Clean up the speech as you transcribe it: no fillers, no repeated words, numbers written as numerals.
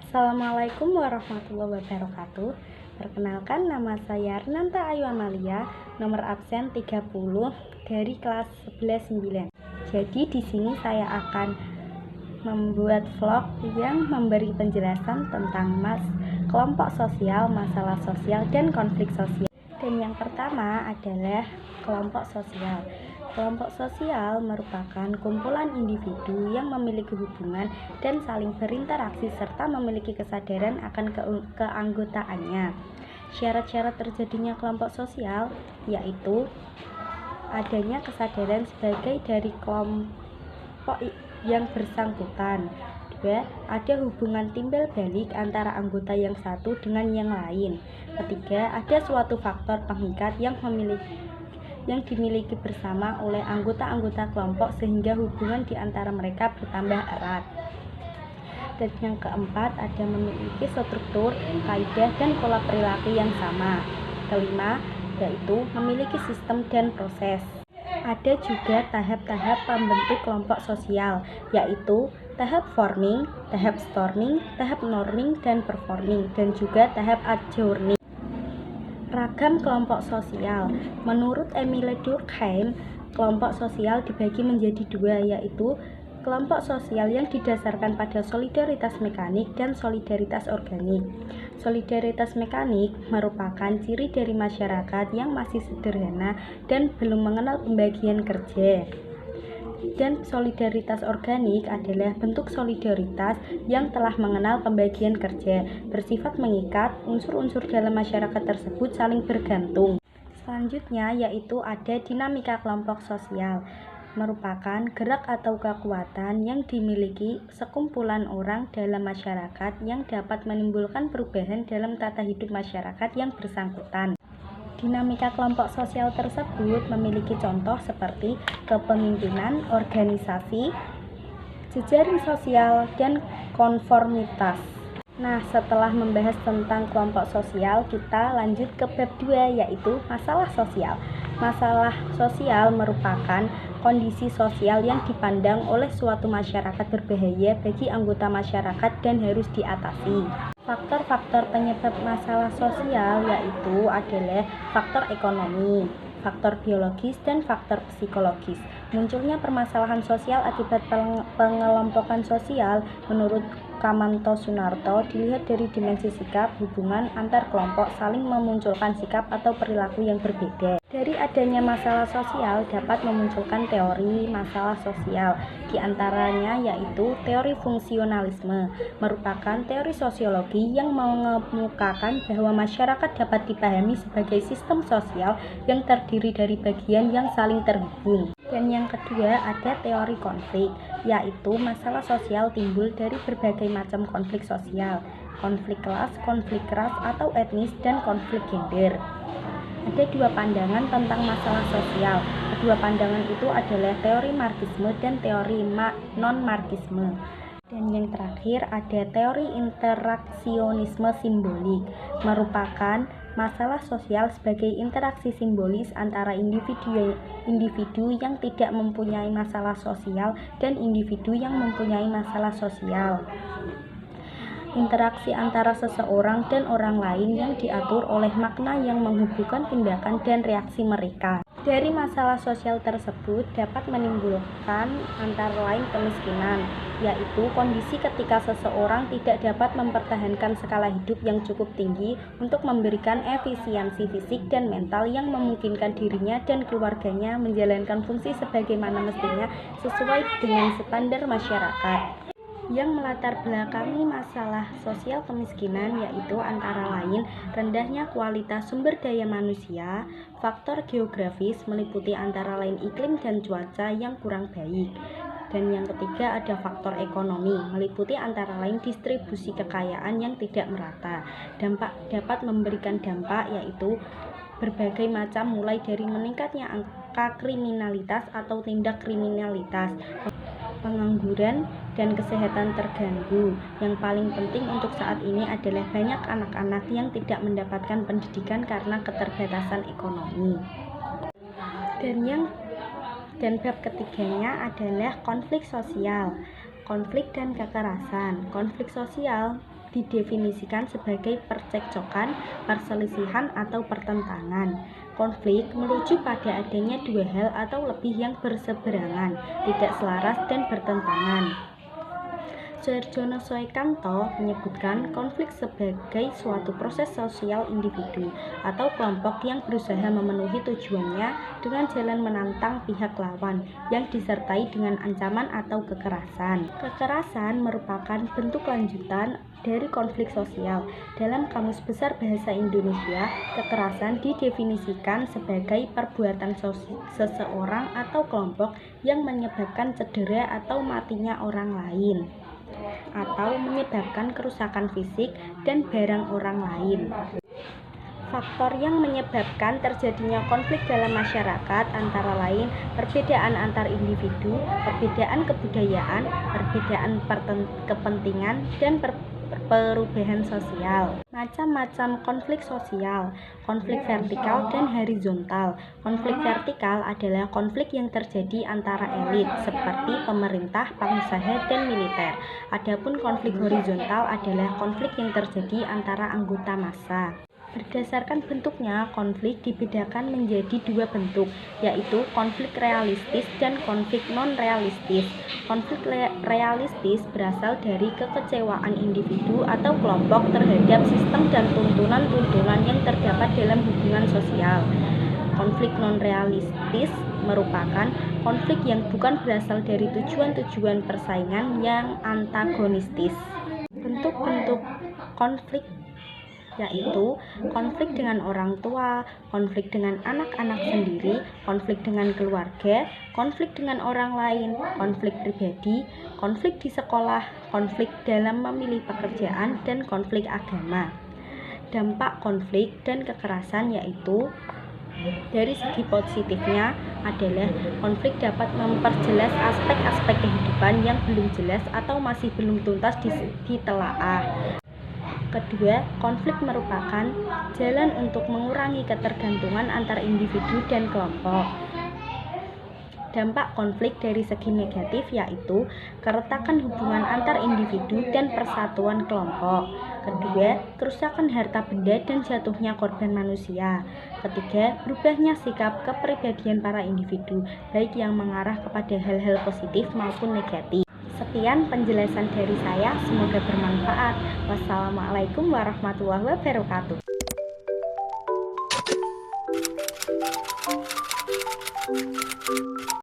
Assalamualaikum warahmatullahi wabarakatuh. Perkenalkan, nama saya Renanta Ayu Amalia, nomor absen 30 dari kelas 11-9. Jadi di sini saya akan membuat vlog yang memberi penjelasan tentang kelompok sosial, masalah sosial, dan konflik sosial. Dan yang pertama adalah kelompok sosial. Kelompok sosial merupakan kumpulan individu yang memiliki hubungan dan saling berinteraksi serta memiliki kesadaran akan keanggotaannya. Syarat-syarat terjadinya kelompok sosial yaitu adanya kesadaran sebagai dari kelompok yang bersangkutan. 2. Ada hubungan timbal balik antara anggota yang satu dengan yang lain. 3. Ada suatu faktor pengikat yang dimiliki bersama oleh anggota-anggota kelompok sehingga hubungan di antara mereka bertambah erat. Dan yang keempat, ada memiliki struktur, kaidah, dan pola perilaku yang sama. Kelima, yaitu memiliki sistem dan proses. Ada juga tahap-tahap pembentuk kelompok sosial, yaitu tahap forming, tahap storming, tahap norming, dan performing, dan juga tahap adjourning. Ragam kelompok sosial. Menurut Emile Durkheim, kelompok sosial dibagi menjadi dua, yaitu kelompok sosial yang didasarkan pada solidaritas mekanik dan solidaritas organik. Solidaritas mekanik merupakan ciri dari masyarakat yang masih sederhana dan belum mengenal pembagian kerja. Dan solidaritas organik adalah bentuk solidaritas yang telah mengenal pembagian kerja, bersifat mengikat, unsur-unsur dalam masyarakat tersebut saling bergantung. Selanjutnya yaitu ada dinamika kelompok sosial, merupakan gerak atau kekuatan yang dimiliki sekumpulan orang dalam masyarakat yang dapat menimbulkan perubahan dalam tata hidup masyarakat yang bersangkutan. Dinamika kelompok sosial tersebut memiliki contoh seperti kepemimpinan, organisasi, jejaring sosial, dan konformitas. Nah, setelah membahas tentang kelompok sosial, kita lanjut ke bab 2, yaitu masalah sosial. Masalah sosial merupakan kondisi sosial yang dipandang oleh suatu masyarakat berbahaya bagi anggota masyarakat dan harus diatasi. Faktor-faktor penyebab masalah sosial yaitu adalah faktor ekonomi, faktor biologis, dan faktor psikologis. Munculnya permasalahan sosial akibat pengelompokan sosial menurut Kamanto Sunarto dilihat dari dimensi sikap, hubungan antar kelompok saling memunculkan sikap atau perilaku yang berbeda. Dari adanya masalah sosial dapat memunculkan teori masalah sosial, di antaranya yaitu teori fungsionalisme, merupakan teori sosiologi yang mengemukakan bahwa masyarakat dapat dipahami sebagai sistem sosial yang terdiri dari bagian yang saling terhubung. Dan yang kedua ada teori konflik, yaitu masalah sosial timbul dari berbagai macam konflik sosial, konflik kelas, konflik ras atau etnis, dan konflik gender. Ada dua pandangan tentang masalah sosial. Kedua pandangan itu adalah teori marxisme dan teori non-marxisme. Dan yang terakhir ada teori interaksionisme simbolik, merupakan masalah sosial sebagai interaksi simbolis antara individu yang tidak mempunyai masalah sosial dan individu yang mempunyai masalah sosial. Interaksi antara seseorang dan orang lain yang diatur oleh makna yang menghubungkan tindakan dan reaksi mereka. Dari masalah sosial tersebut dapat menimbulkan antara lain kemiskinan, yaitu kondisi ketika seseorang tidak dapat mempertahankan skala hidup yang cukup tinggi untuk memberikan efisiensi fisik dan mental yang memungkinkan dirinya dan keluarganya menjalankan fungsi sebagaimana mestinya sesuai dengan standar masyarakat. Yang melatar belakangi masalah sosial kemiskinan yaitu antara lain rendahnya kualitas sumber daya manusia, faktor geografis meliputi antara lain iklim dan cuaca yang kurang baik. Dan yang ketiga ada faktor ekonomi, meliputi antara lain distribusi kekayaan yang tidak merata. Dapat memberikan dampak yaitu berbagai macam, mulai dari meningkatnya angka kriminalitas atau tindak kriminalitas, pengangguran, dan kesehatan terganggu. Yang paling penting untuk saat ini adalah banyak anak-anak yang tidak mendapatkan pendidikan karena keterbatasan ekonomi. Dan bab ketiganya adalah konflik sosial, Konflik dan kekerasan. Konflik sosial didefinisikan sebagai percekcokan, perselisihan, atau pertentangan. Konflik merujuk pada adanya dua hal atau lebih yang berseberangan, tidak selaras, dan bertentangan. Suharjono Soekanto menyebutkan konflik sebagai suatu proses sosial individu atau kelompok yang berusaha memenuhi tujuannya dengan jalan menantang pihak lawan yang disertai dengan ancaman atau kekerasan. Kekerasan merupakan bentuk lanjutan dari konflik sosial. Dalam Kamus Besar Bahasa Indonesia, kekerasan didefinisikan sebagai perbuatan seseorang atau kelompok yang menyebabkan cedera atau matinya orang lain, atau menyebabkan kerusakan fisik dan barang orang lain. Faktor yang menyebabkan terjadinya konflik dalam masyarakat antara lain perbedaan antar individu, perbedaan kebudayaan, perbedaan kepentingan, dan perubahan sosial. Macam-macam konflik sosial, konflik vertikal dan horizontal. Konflik vertikal adalah konflik yang terjadi antara elit seperti pemerintah, pengusaha, dan militer. Adapun konflik horizontal adalah konflik yang terjadi antara anggota massa. Berdasarkan bentuknya, konflik dibedakan menjadi dua bentuk, yaitu konflik realistis dan konflik non-realistis. Konflik realistis berasal dari kekecewaan individu atau kelompok terhadap sistem dan tuntunan-tuntunan yang terdapat dalam hubungan sosial. Konflik non-realistis merupakan konflik yang bukan berasal dari tujuan-tujuan persaingan yang antagonistis. Bentuk-bentuk konflik yaitu konflik dengan orang tua, konflik dengan anak-anak sendiri, konflik dengan keluarga, konflik dengan orang lain, konflik pribadi, konflik di sekolah, konflik dalam memilih pekerjaan, dan konflik agama. Dampak konflik dan kekerasan yaitu dari segi positifnya adalah konflik dapat memperjelas aspek-aspek kehidupan yang belum jelas atau masih belum tuntas ditelaah. Kedua, konflik merupakan jalan untuk mengurangi ketergantungan antar individu dan kelompok. Dampak konflik dari segi negatif yaitu keretakan hubungan antar individu dan persatuan kelompok. Kedua, kerusakan harta benda dan jatuhnya korban manusia. Ketiga, berubahnya sikap kepribadian para individu, baik yang mengarah kepada hal-hal positif maupun negatif. Sekian penjelasan dari saya, semoga bermanfaat. Wassalamualaikum warahmatullahi wabarakatuh.